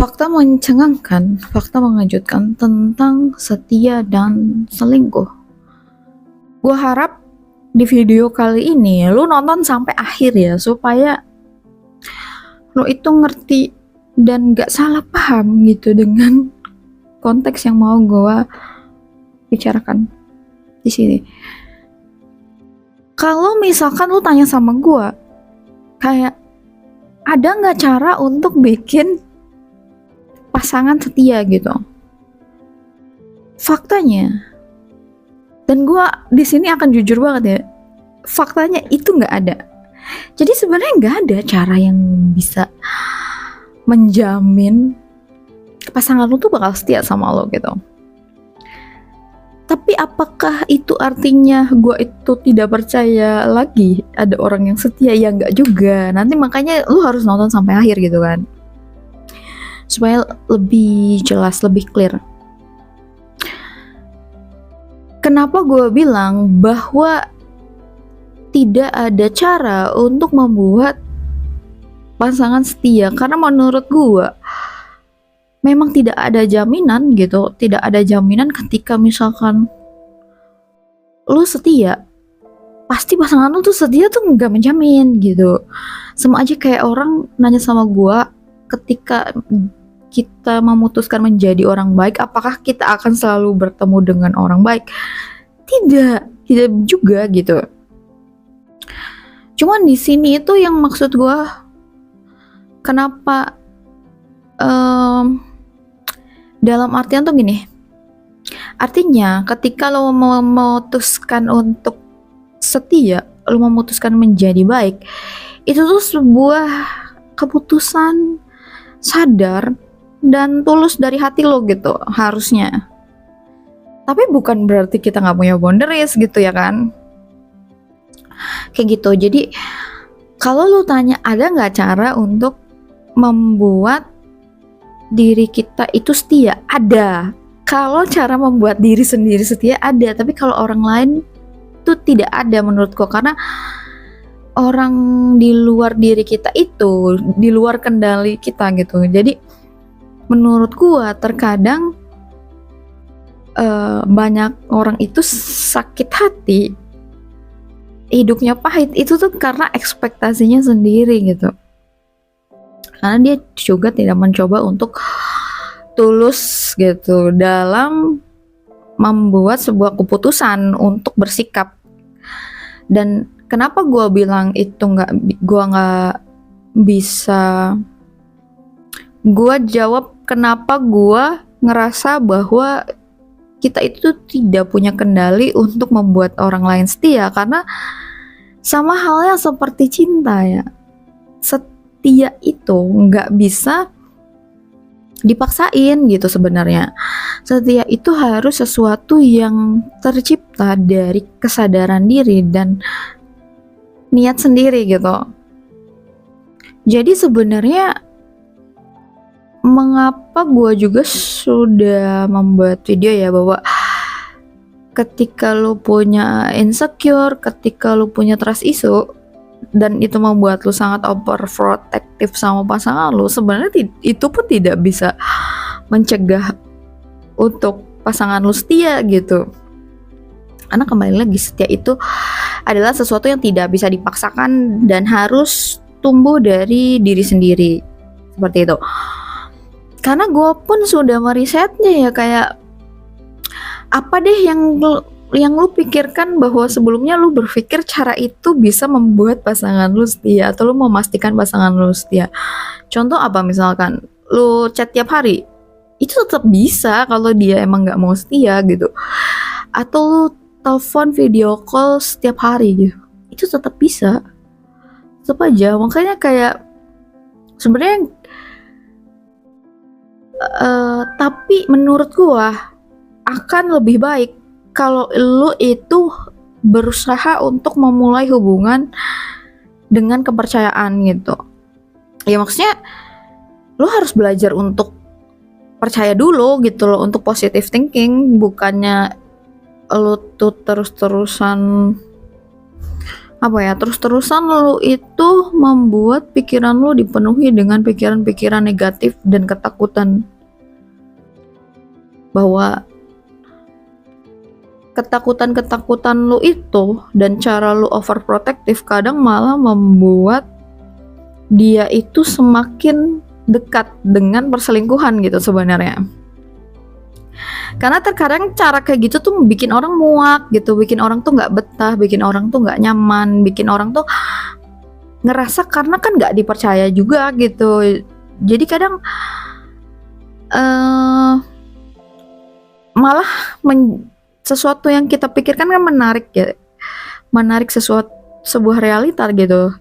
Fakta mencengangkan, fakta mengejutkan tentang setia dan selingkuh. Gue harap di video kali ini lu nonton sampai akhir ya, supaya lu itu ngerti dan gak salah paham gitu dengan konteks yang mau gue bicarakan di sini. Kalau misalkan lu tanya sama gue, kayak ada nggak cara untuk bikin pasangan setia gitu? Faktanya, dan gue di sini akan jujur banget ya, faktanya itu nggak ada. Jadi sebenarnya nggak ada cara yang bisa menjamin pasangan lu tuh bakal setia sama lo gitu. Tapi apakah itu artinya gue itu tidak percaya lagi ada orang yang setia? Ya nggak juga. Nanti makanya lu harus nonton sampai akhir gitu kan, supaya lebih jelas, lebih clear. Kenapa gue bilang bahwa tidak ada cara untuk membuat pasangan setia? Karena menurut gue memang tidak ada jaminan gitu. Tidak ada jaminan ketika misalkan lu setia, pasti pasangan lu tuh setia tuh nggak menjamin gitu. Sama aja kayak orang nanya sama gue, ketika kita memutuskan menjadi orang baik, apakah kita akan selalu bertemu dengan orang baik? Tidak juga gitu. Cuman di sini itu yang maksud gue, kenapa dalam artian tuh gini, artinya ketika lo memutuskan untuk setia, lo memutuskan menjadi baik, itu tuh sebuah keputusan sadar dan tulus dari hati lo gitu harusnya. Tapi bukan berarti kita nggak punya boundaries gitu ya kan, kayak gitu. Jadi kalau lo tanya ada nggak cara untuk membuat diri kita itu setia, ada. Kalau cara membuat diri sendiri setia ada, tapi kalau orang lain itu tidak ada menurutku, karena orang di luar diri kita itu di luar kendali kita gitu. Jadi menurut gua terkadang banyak orang itu sakit hati, hidupnya pahit itu tuh karena ekspektasinya sendiri gitu. Karena dia juga tidak mencoba untuk tulus gitu dalam membuat sebuah keputusan untuk bersikap. Dan kenapa gue bilang itu gue nggak bisa, gue jawab kenapa gue ngerasa bahwa kita itu tidak punya kendali untuk membuat orang lain setia. Karena sama halnya seperti cinta ya, setia itu nggak bisa dipaksain gitu sebenarnya. Setia itu harus sesuatu yang tercipta dari kesadaran diri dan niat sendiri gitu. Jadi sebenarnya mengapa gue juga sudah membuat video ya, bahwa ketika lu punya insecure, ketika lu punya trust issue, dan itu membuat lu sangat overprotective sama pasangan lu, sebenarnya itu pun tidak bisa mencegah untuk pasangan lu setia gitu. Karena kembali lagi, setia itu adalah sesuatu yang tidak bisa dipaksakan dan harus tumbuh dari diri sendiri, seperti itu. Karena gue pun sudah merisetnya ya, kayak apa deh yang lu pikirkan bahwa sebelumnya lu berpikir cara itu bisa membuat pasangan lu setia, atau lu memastikan pasangan lu setia. Contoh apa, misalkan lu chat tiap hari, itu tetap bisa kalau dia emang gak mau setia gitu. Atau lu telepon video call setiap hari gitu, itu tetap bisa, tetap aja. Makanya kayak sebenarnya tapi menurut gua akan lebih baik kalau lu itu berusaha untuk memulai hubungan dengan kepercayaan gitu. Ya maksudnya lu harus belajar untuk percaya dulu gitu loh, untuk positive thinking. Bukannya lu tuh terus-terusan apa ya, terus-terusan lu itu membuat pikiran lu dipenuhi dengan pikiran-pikiran negatif dan ketakutan, bahwa ketakutan-ketakutan lu itu dan cara lu overprotective kadang malah membuat dia itu semakin dekat dengan perselingkuhan gitu sebenarnya. Karena terkadang cara kayak gitu tuh bikin orang muak gitu, bikin orang tuh nggak betah, bikin orang tuh nggak nyaman, bikin orang tuh ngerasa karena kan nggak dipercaya juga gitu. Jadi kadang malah sesuatu yang kita pikirkan kan menarik ya, menarik sebuah realita gitu.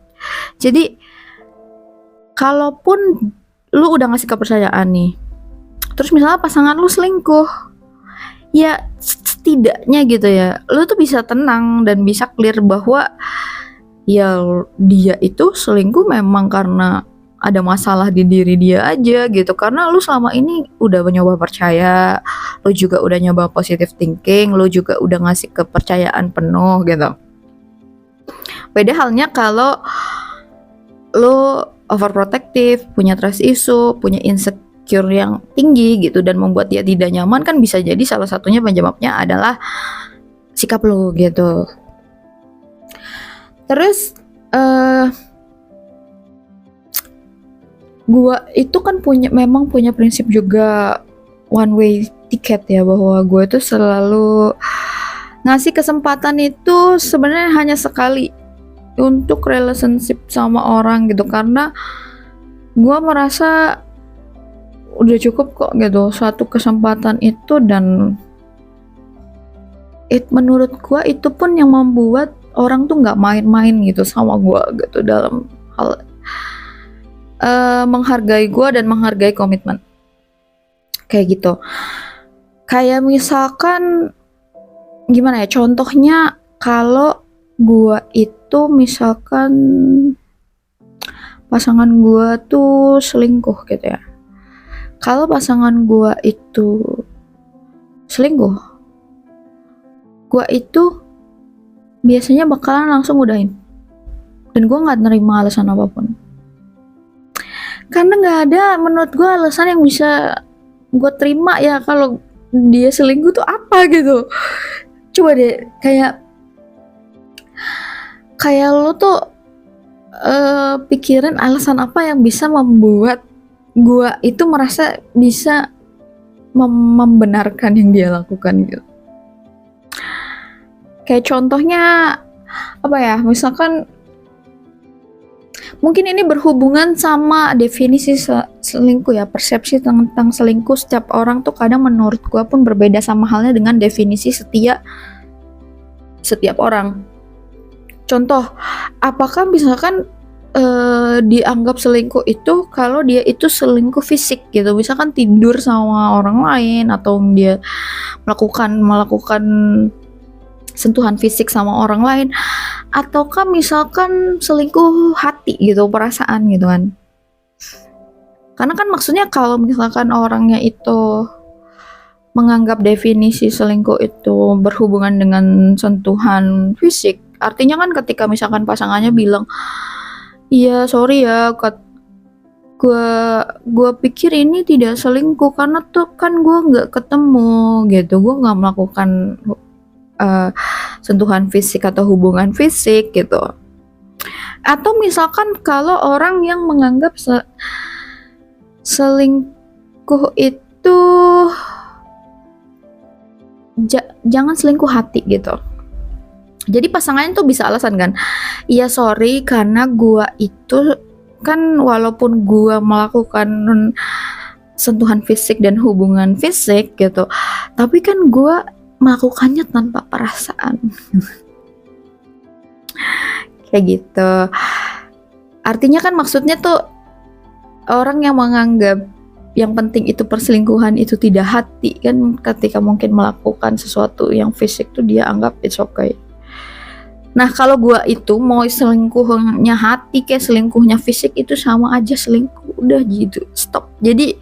Jadi kalaupun lu udah ngasih kepercayaan nih, terus misalnya pasangan lu selingkuh, ya setidaknya gitu ya, lu tuh bisa tenang dan bisa clear bahwa ya dia itu selingkuh memang karena ada masalah di diri dia aja gitu, karena lu selama ini udah nyoba percaya, lu juga udah nyoba positive thinking, lu juga udah ngasih kepercayaan penuh gitu. Beda halnya kalau lu overprotective, punya trust issue, punya insecure yang tinggi gitu dan membuat dia tidak nyaman, kan bisa jadi salah satunya penyebabnya adalah sikap lu gitu. Terus gua itu kan memang punya prinsip juga one way ticket ya, bahwa gue tuh selalu ngasih kesempatan itu sebenarnya hanya sekali untuk relationship sama orang gitu, karena gue merasa udah cukup kok gitu satu kesempatan itu, dan menurut gue itu pun yang membuat orang tuh nggak main-main gitu sama gue gitu dalam hal menghargai gue dan menghargai komitmen kayak gitu. Kayak misalkan gimana ya contohnya, kalau gue itu misalkan pasangan gue tuh selingkuh gitu ya, kalau pasangan gue itu selingkuh, gue itu biasanya bakalan langsung udahin, dan gue nggak nerima alasan apapun, karena nggak ada menurut gue alasan yang bisa gue terima ya kalau dia selingkuh tuh apa gitu. Coba deh, kayak lo tuh pikirin alasan apa yang bisa membuat gue itu merasa bisa membenarkan yang dia lakukan gitu. Kayak contohnya apa ya, misalkan mungkin ini berhubungan sama definisi selingkuh ya, persepsi tentang selingkuh setiap orang tuh kadang menurut gue pun berbeda, sama halnya dengan definisi setia setiap orang. Contoh, apakah misalkan dianggap selingkuh itu kalau dia itu selingkuh fisik gitu, misalkan tidur sama orang lain atau dia melakukan sentuhan fisik sama orang lain, ataukah misalkan selingkuh hati gitu, perasaan gitu kan. Karena kan maksudnya kalau misalkan orangnya itu menganggap definisi selingkuh itu berhubungan dengan sentuhan fisik, artinya kan ketika misalkan pasangannya bilang, iya sorry ya, gue pikir ini tidak selingkuh karena tuh kan gue nggak ketemu gitu, gue nggak melakukan sentuhan fisik atau hubungan fisik gitu. Atau misalkan kalau orang yang menganggap selingkuh itu jangan selingkuh hati gitu. Jadi pasangannya tuh bisa alasan kan, iya sorry karena gua itu kan walaupun gua melakukan sentuhan fisik dan hubungan fisik gitu, tapi kan gua melakukannya tanpa perasaan. Kayak gitu. Artinya kan maksudnya tuh orang yang menganggap yang penting itu perselingkuhan itu tidak hati kan, ketika mungkin melakukan sesuatu yang fisik tuh dia anggap it's okay. Nah kalau gue itu mau selingkuhnya hati kayak selingkuhnya fisik itu sama aja selingkuh, udah gitu, stop. Jadi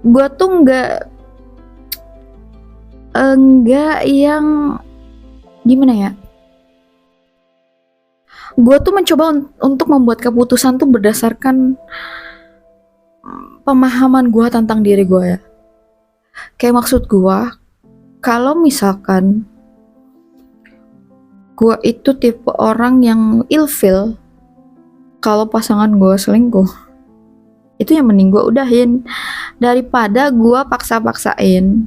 gue tuh enggak yang gimana ya, gue tuh mencoba untuk membuat keputusan tuh berdasarkan pemahaman gue tentang diri gue ya. Kayak maksud gue, kalau misalkan gue itu tipe orang yang ilfeel kalau pasangan gue selingkuh, itu yang mending gue udahin daripada gue paksa-paksain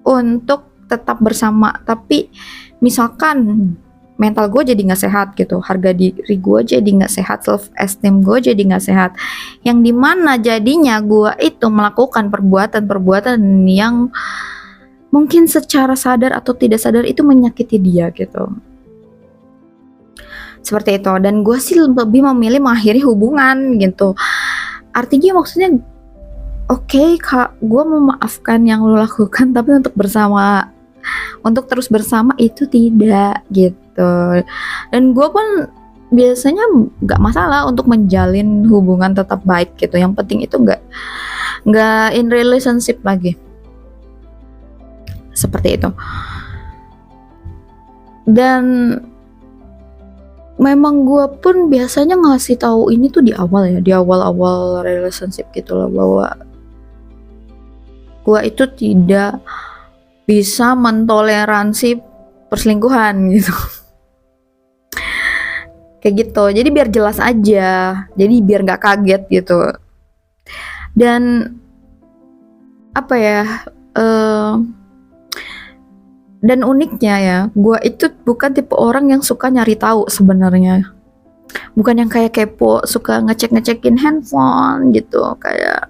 untuk tetap bersama. Tapi misalkan mental gue jadi nggak sehat gitu, harga diri gue jadi nggak sehat, self esteem gue jadi nggak sehat, yang dimana jadinya gue itu melakukan perbuatan-perbuatan yang mungkin secara sadar atau tidak sadar itu menyakiti dia gitu, seperti itu. Dan gue sih lebih memilih mengakhiri hubungan gitu. Artinya maksudnya oke, kak, gue memaafkan yang lo lakukan, tapi untuk bersama, untuk terus bersama itu tidak gitu. Dan gue pun biasanya nggak masalah untuk menjalin hubungan tetap baik gitu. Yang penting itu nggak in relationship lagi, seperti itu. Dan memang gue pun biasanya ngasih tahu ini tuh di awal ya, di awal-awal relationship gitu loh, bahwa gue itu tidak bisa mentoleransi perselingkuhan gitu. Kayak gitu, jadi biar jelas aja, jadi biar nggak kaget gitu. Dan apa ya, dan uniknya ya, gue itu bukan tipe orang yang suka nyari tahu sebenarnya. Bukan yang kayak kepo, suka ngecekin handphone gitu, kayak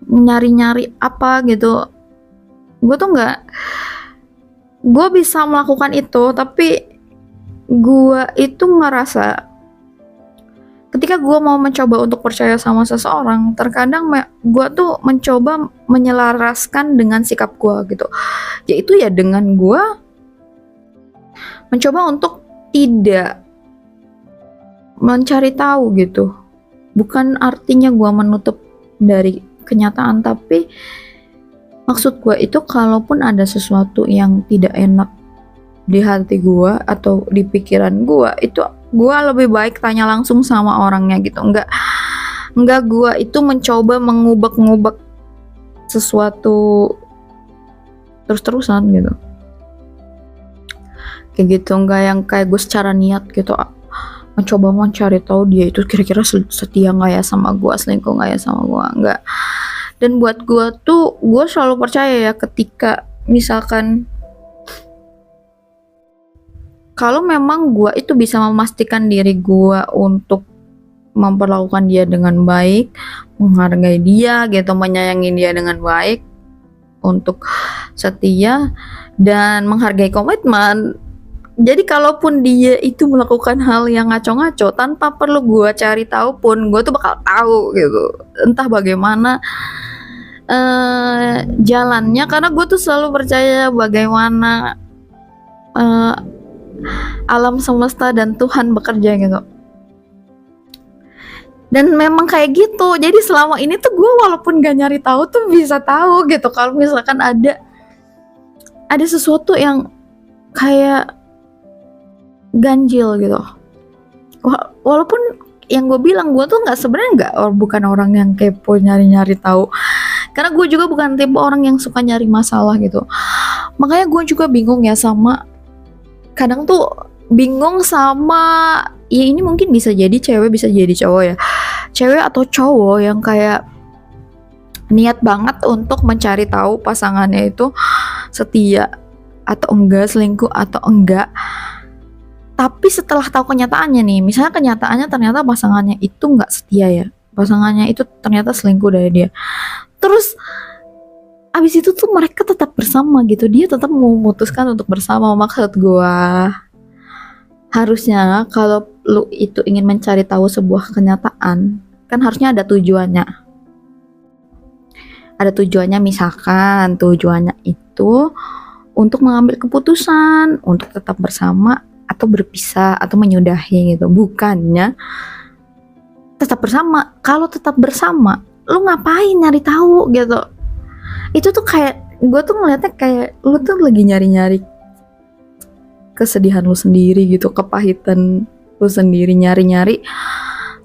nyari-nyari apa gitu. Gue tuh nggak, gue bisa melakukan itu, tapi gue itu ngerasa ketika gue mau mencoba untuk percaya sama seseorang, terkadang gue tuh mencoba menyelaraskan dengan sikap gue gitu, yaitu ya dengan gue mencoba untuk tidak mencari tahu gitu. Bukan artinya gue menutup dari kenyataan, tapi maksud gue itu kalaupun ada sesuatu yang tidak enak di hati gue atau di pikiran gue, itu gue lebih baik tanya langsung sama orangnya gitu. Enggak gue itu mencoba mengubek-ngubek sesuatu terus-terusan gitu, kayak gitu. Enggak yang kayak gue secara niat gitu mencoba mencari tahu dia itu kira-kira setia nggak ya sama gue, selingkuh nggak ya sama gue, enggak. Dan buat gue tuh, gue selalu percaya ya, ketika misalkan kalau memang gue itu bisa memastikan diri gue untuk memperlakukan dia dengan baik, menghargai dia gitu, menyayangi dia dengan baik, untuk setia dan menghargai komitmen. Jadi kalaupun dia itu melakukan hal yang ngaco-ngaco, tanpa perlu gue cari tahu pun, gue tuh bakal tahu gitu, entah bagaimana jalannya, karena gue tuh selalu percaya bagaimana alam semesta dan Tuhan bekerja gitu. Dan memang kayak gitu. Jadi selama ini tuh gue walaupun gak nyari tahu tuh bisa tahu gitu, kalau misalkan ada sesuatu yang kayak ganjil gitu. Walaupun yang gue bilang, gue tuh sebenarnya bukan orang yang kepo nyari-nyari tahu, karena gue juga bukan tipe orang yang suka nyari masalah gitu. Makanya gue juga bingung ya sama, kadang tuh bingung sama, ya ini mungkin bisa jadi cewek bisa jadi cowok ya, cewek atau cowok yang kayak niat banget untuk mencari tahu pasangannya itu setia atau enggak, selingkuh atau enggak. Tapi setelah tahu kenyataannya nih, misalnya kenyataannya ternyata pasangannya itu nggak setia ya, pasangannya itu ternyata selingkuh dari dia, terus abis itu tuh mereka tetap bersama gitu, dia tetap memutuskan untuk bersama. Maksud gue, harusnya kalau lu itu ingin mencari tahu sebuah kenyataan, kan harusnya ada tujuannya. Ada tujuannya, misalkan tujuannya itu untuk mengambil keputusan untuk tetap bersama atau berpisah atau menyudahi gitu. Bukannya tetap bersama. Kalau tetap bersama, lu ngapain nyari tahu gitu? Itu tuh kayak, gue tuh ngeliatnya kayak lu tuh lagi nyari-nyari kesedihan lu sendiri gitu, kepahitan lu sendiri, nyari-nyari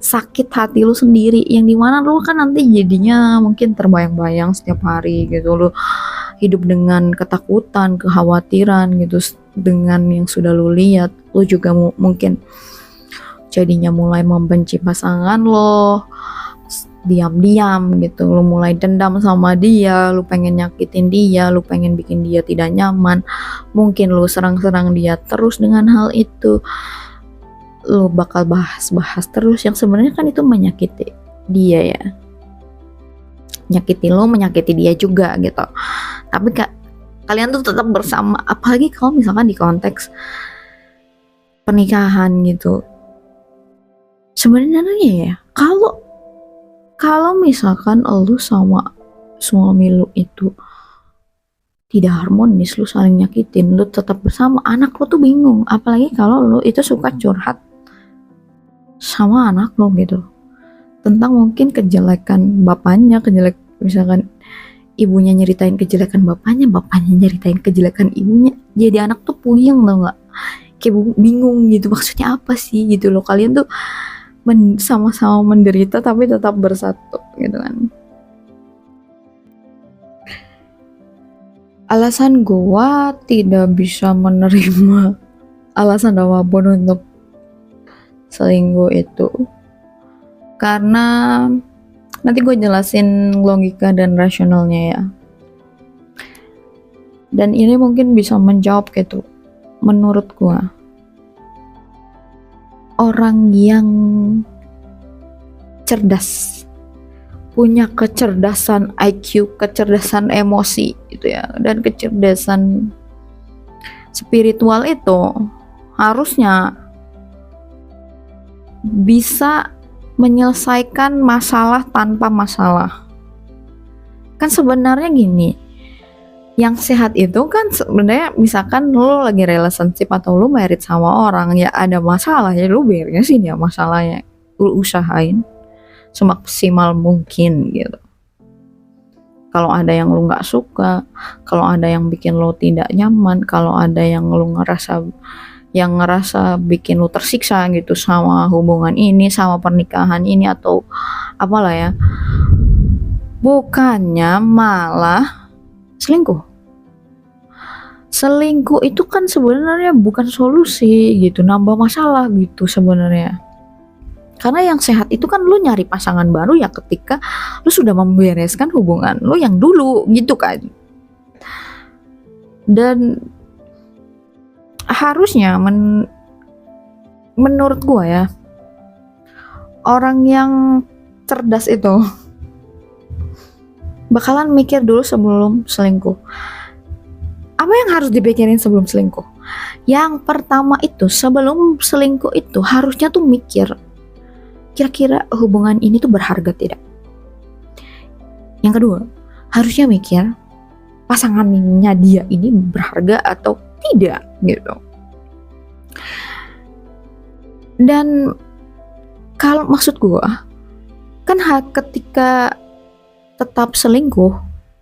sakit hati lu sendiri, yang dimana lu kan nanti jadinya mungkin terbayang-bayang setiap hari gitu, lu hidup dengan ketakutan, kekhawatiran gitu dengan yang sudah lu lihat. Lu juga mungkin jadinya mulai membenci pasangan lo diam-diam gitu, lu mulai dendam sama dia, lu pengen nyakitin dia, lu pengen bikin dia tidak nyaman, mungkin lu serang-serang dia terus dengan hal itu, lu bakal bahas-bahas terus yang sebenarnya kan itu menyakiti dia ya, nyakiti lu, menyakiti dia juga gitu. Tapi kalian tuh tetap bersama, apalagi kalau misalkan di konteks pernikahan gitu. Sebenarnya ya, kalau misalkan lu sama suami lu itu tidak harmonis, lu saling nyakitin, lu tetap bersama, anak lu tuh bingung. Apalagi kalau lu itu suka curhat sama anak lu gitu, tentang mungkin kejelekan bapaknya, misalkan ibunya nyeritain kejelekan bapaknya, bapaknya nyeritain kejelekan ibunya, jadi anak tuh puyeng tau gak, kayak bingung gitu, maksudnya apa sih gitu loh. Kalian tuh sama-sama menderita tapi tetap bersatu gitu kan. Alasan gua tidak bisa menerima alasan apapun untuk selingkuh itu karena nanti gue jelasin logika dan rasionalnya ya, dan ini mungkin bisa menjawab gitu. Menurut gue, orang yang cerdas, punya kecerdasan IQ, kecerdasan emosi gitu ya, dan kecerdasan spiritual itu harusnya bisa menyelesaikan masalah tanpa masalah. Kan sebenarnya gini, yang sehat itu kan sebenarnya misalkan lu lagi relationship atau lu married sama orang, ya ada masalah ya lu beresin ya masalahnya, lu usahain semaksimal mungkin gitu. Kalau ada yang lu nggak suka, kalau ada yang bikin lu tidak nyaman, kalau ada yang lu ngerasa bikin lu tersiksa gitu sama hubungan ini, sama pernikahan ini atau apalah ya, bukannya malah selingkuh itu kan sebenarnya bukan solusi gitu, nambah masalah gitu sebenarnya. Karena yang sehat itu kan lu nyari pasangan baru ya ketika lu sudah membereskan hubungan lu yang dulu gitu kan. Dan harusnya menurut gua ya, orang yang cerdas itu bakalan mikir dulu sebelum selingkuh. Apa yang harus dipikirin sebelum selingkuh? Yang pertama itu, sebelum selingkuh itu harusnya tuh mikir, kira-kira hubungan ini tuh berharga tidak? Yang kedua, harusnya mikir pasangannya dia ini berharga atau tidak gitu. Dan kalau maksud gua kan ketika tetap selingkuh,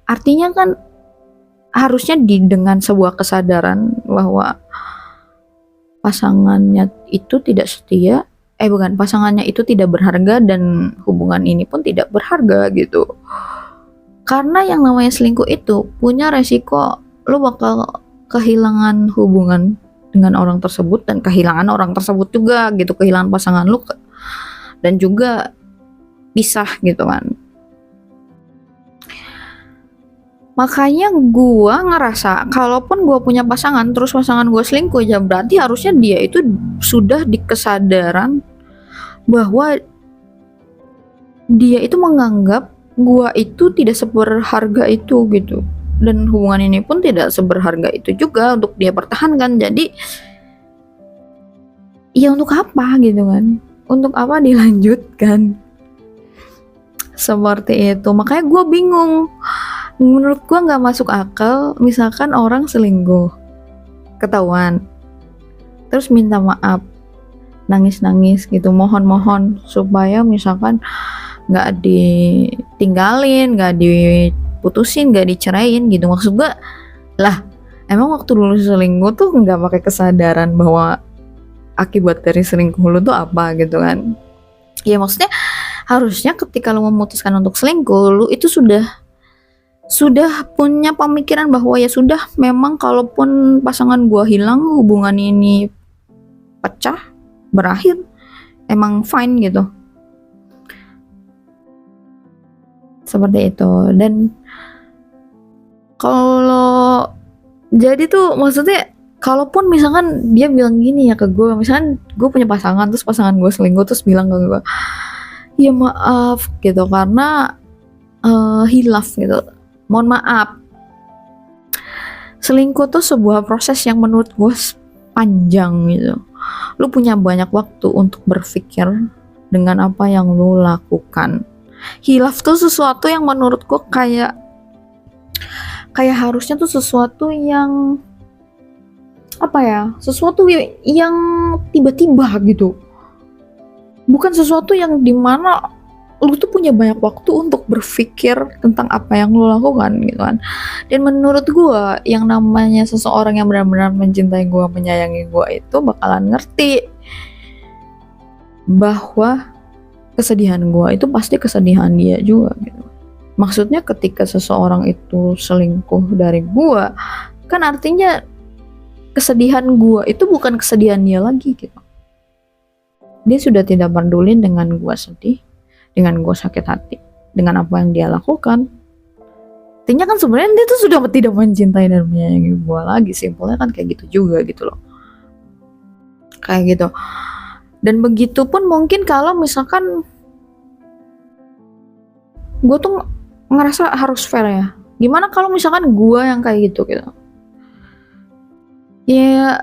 artinya kan harusnya dengan sebuah kesadaran bahwa pasangannya itu tidak setia, pasangannya itu tidak berharga dan hubungan ini pun tidak berharga gitu. Karena yang namanya selingkuh itu punya resiko lu bakal kehilangan hubungan dengan orang tersebut dan kehilangan orang tersebut juga gitu, kehilangan pasangan lu dan juga pisah gitu kan. Makanya gua ngerasa kalaupun gua punya pasangan terus pasangan gua selingkuh, ya berarti harusnya dia itu sudah di kesadaran bahwa dia itu menganggap gua itu tidak seberharga itu gitu, dan hubungan ini pun tidak seberharga itu juga untuk dia pertahankan. Jadi ya untuk apa gitu kan, untuk apa dilanjutkan seperti itu. Makanya gue bingung, menurut gue nggak masuk akal misalkan orang selingkuh ketahuan terus minta maaf, nangis-nangis gitu, mohon supaya misalkan nggak ditinggalin, nggak diputusin, nggak dicerain gitu. Maksud gue, lah emang waktu dulu selingkuh tuh nggak pakai kesadaran bahwa akibat dari selingkuh lu tuh apa gitu kan. Ya maksudnya harusnya ketika lu memutuskan untuk selingkuh, lu itu sudah punya pemikiran bahwa ya sudah, memang kalaupun pasangan gua hilang, hubungan ini pecah, berakhir, emang fine gitu. Seperti itu. Dan kalau jadi tuh maksudnya kalaupun misalkan dia bilang gini ya ke gue, misalkan gue punya pasangan terus pasangan gue selingkuh terus bilang ke gue, ya maaf gitu karena hilaf gitu, mohon maaf. Selingkuh tuh sebuah proses yang menurut gue panjang gitu. Lu punya banyak waktu untuk berpikir dengan apa yang lu lakukan. Hilaf tuh sesuatu yang menurut gue kayak harusnya tuh sesuatu yang apa ya, sesuatu yang tiba-tiba gitu, bukan sesuatu yang dimana lu tuh punya banyak waktu untuk berpikir tentang apa yang lu lakukan gitu kan. Dan menurut gua yang namanya seseorang yang benar-benar mencintai gua, menyayangi gua itu bakalan ngerti bahwa kesedihan gua itu pasti kesedihan dia juga gitu. Maksudnya ketika seseorang itu selingkuh dari gua, kan artinya kesedihan gua itu bukan kesedihan dia lagi gitu. Dia sudah tidak peduli dengan gua sedih, dengan gua sakit hati, dengan apa yang dia lakukan. Artinya kan sebenarnya dia tuh sudah tidak mencintai dan menyayangi gua lagi. Simpelnya kan kayak gitu juga gitu loh. Kayak gitu. Dan begitu pun mungkin kalau misalkan gua tuh ngerasa harus fair ya. Gimana kalau misalkan gua yang kayak gitu gitu? Ya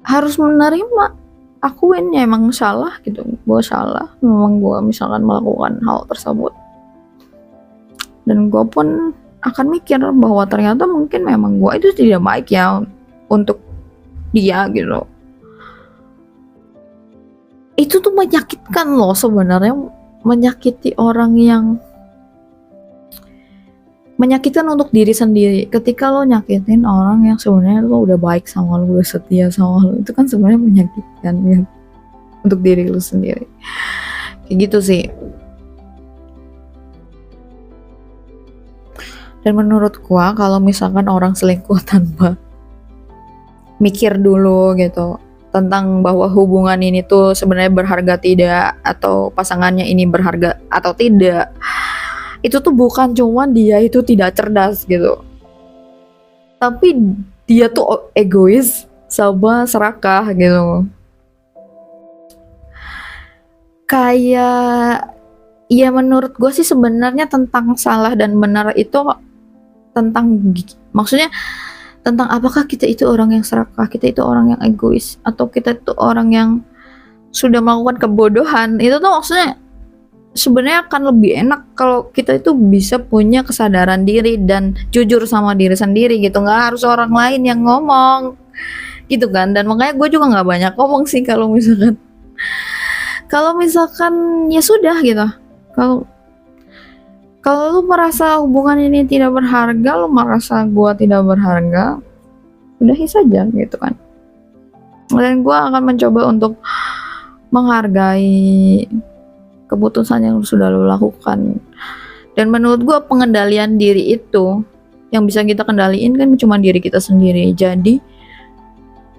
harus menerima, akuin ya emang salah gitu, gue salah, memang gue misalkan melakukan hal tersebut, dan gue pun akan mikir bahwa ternyata mungkin memang gue itu tidak baik ya untuk dia gitu. Itu tuh menyakitkan loh sebenarnya, menyakiti orang yang menyakitkan untuk diri sendiri. Ketika lo nyakitin orang yang sebenarnya lo udah baik sama lo, udah setia sama lo, itu kan sebenarnya menyakitkan ya untuk diri lo sendiri. Kayak gitu sih. Dan menurut gua kalau misalkan orang selingkuh tanpa mikir dulu gitu tentang bahwa hubungan ini tuh sebenarnya berharga tidak, atau pasangannya ini berharga atau tidak, itu tuh bukan cuman dia itu tidak cerdas gitu, tapi dia tuh egois sama serakah gitu. Kayak ya menurut gue sih sebenarnya tentang salah dan benar itu tentang, maksudnya tentang apakah kita itu orang yang serakah, kita itu orang yang egois, atau kita itu orang yang sudah melakukan kebodohan. Itu tuh maksudnya sebenarnya akan lebih enak kalau kita itu bisa punya kesadaran diri dan jujur sama diri sendiri gitu, nggak harus orang lain yang ngomong gitu kan. Dan makanya gue juga nggak banyak ngomong sih kalau misalkan ya sudah gitu. Kalau lu merasa hubungan ini tidak berharga, lu merasa gue tidak berharga, udahi saja gitu kan. Dan gue akan mencoba untuk menghargai keputusan yang sudah lo lakukan. Dan menurut gue pengendalian diri itu yang bisa kita kendaliin kan cuma diri kita sendiri. Jadi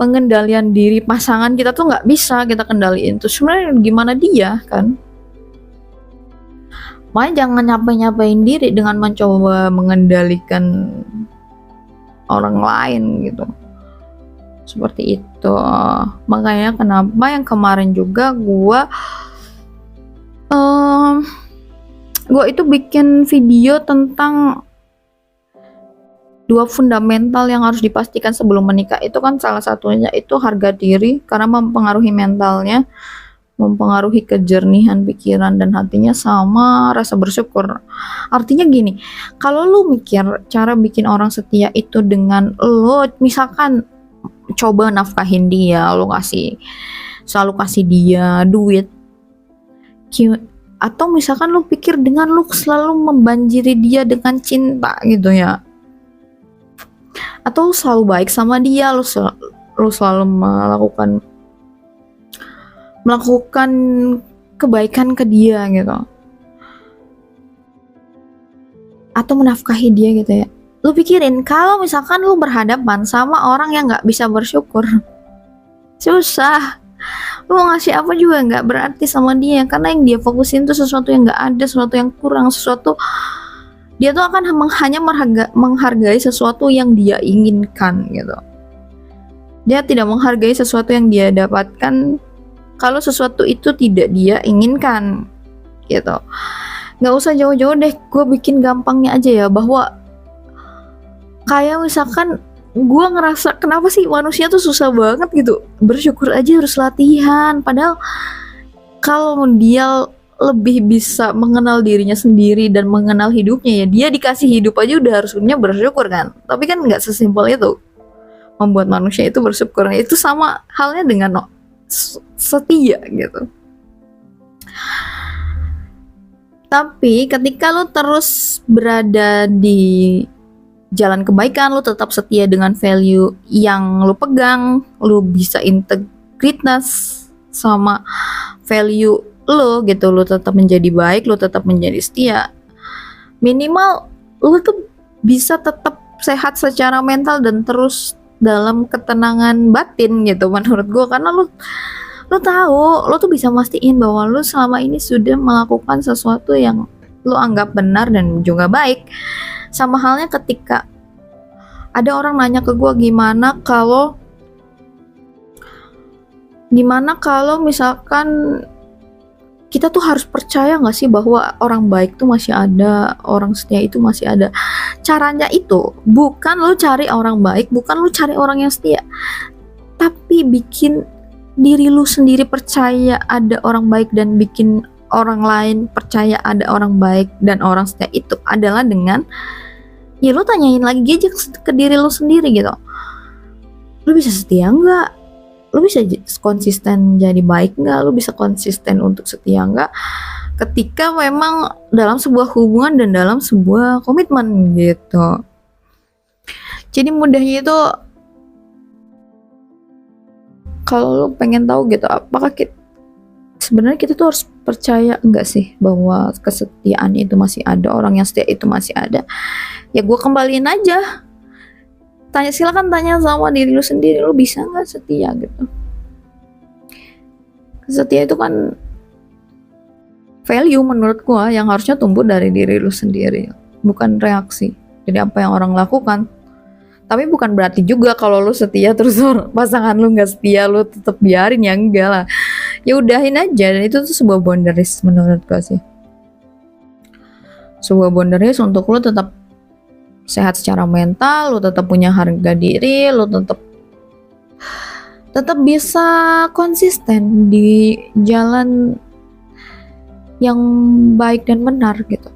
pengendalian diri pasangan kita tuh nggak bisa kita kendaliin. Terus sebenarnya gimana dia kan? Makanya jangan nyapain diri dengan mencoba mengendalikan orang lain gitu. Seperti itu. Makanya kenapa yang kemarin juga gue itu bikin video tentang 2 fundamental yang harus dipastikan sebelum menikah. Itu kan salah satunya itu harga diri, karena mempengaruhi mentalnya, mempengaruhi kejernihan pikiran dan hatinya, sama rasa bersyukur. Artinya gini, kalau lu mikir cara bikin orang setia itu dengan lo misalkan coba nafkahin dia, lo selalu kasih dia duit, atau misalkan lu pikir dengan lu selalu membanjiri dia dengan cinta gitu ya, atau lu selalu baik sama dia, lu selalu melakukan melakukan kebaikan ke dia gitu, atau menafkahi dia gitu ya. Lu pikirin kalau misalkan lu berhadapan sama orang yang nggak bisa bersyukur, susah. Lu mau ngasih apa juga nggak berarti sama dia, karena yang dia fokusin tuh sesuatu yang nggak ada, sesuatu yang kurang, sesuatu dia tuh akan hanya menghargai sesuatu yang dia inginkan gitu. Dia tidak menghargai sesuatu yang dia dapatkan kalau sesuatu itu tidak dia inginkan gitu. Nggak usah jauh-jauh deh, gue bikin gampangnya aja ya, bahwa kayak misalkan gue ngerasa kenapa sih manusia tuh susah banget gitu, bersyukur aja harus latihan, padahal kalau dia lebih bisa mengenal dirinya sendiri dan mengenal hidupnya, ya dia dikasih hidup aja udah harusnya bersyukur kan. Tapi kan nggak sesimpel itu membuat manusia itu bersyukur. Itu sama halnya dengan setia gitu. Tapi ketika lo terus berada di jalan kebaikan, lo tetap setia dengan value yang lo pegang, lo bisa integritas sama value lo gitu, lo tetap menjadi baik, lo tetap menjadi setia, minimal lo tuh bisa tetap sehat secara mental dan terus dalam ketenangan batin gitu menurut gue. Karena lo tahu, lo tuh bisa mastiin bahwa lo selama ini sudah melakukan sesuatu yang lo anggap benar dan juga baik. Sama halnya ketika ada orang nanya ke gue, gimana kalau misalkan kita tuh harus percaya gak sih bahwa orang baik tuh masih ada, orang setia itu masih ada. Caranya itu bukan lo cari orang baik, bukan lo cari orang yang setia, tapi bikin diri lu sendiri percaya ada orang baik dan bikin orang lain percaya ada orang baik dan orang setia. Itu adalah dengan ya lu tanyain lagi aja ke diri lu sendiri gitu, lu bisa setia nggak, lu bisa konsisten jadi baik nggak, lu bisa konsisten untuk setia nggak ketika memang dalam sebuah hubungan dan dalam sebuah komitmen gitu. Jadi mudahnya itu kalau lo pengen tahu gitu, apakah sebenarnya kita tuh harus percaya enggak sih bahwa kesetiaan itu masih ada, orang yang setia itu masih ada. Ya gue kembaliin aja, silakan tanya sama diri lu sendiri, lu bisa nggak setia gitu. Setia itu kan value menurut gue yang harusnya tumbuh dari diri lu sendiri, bukan reaksi dari apa yang orang lakukan. Tapi bukan berarti juga kalau lu setia terus pasangan lu nggak setia lu tetap biarin, ya enggak lah. Ya udahin aja, dan itu tuh sebuah boundaries menurut gue sih. Sebuah boundaries untuk lu tetap sehat secara mental, lu tetap punya harga diri, lu tetap bisa konsisten di jalan yang baik dan benar gitu.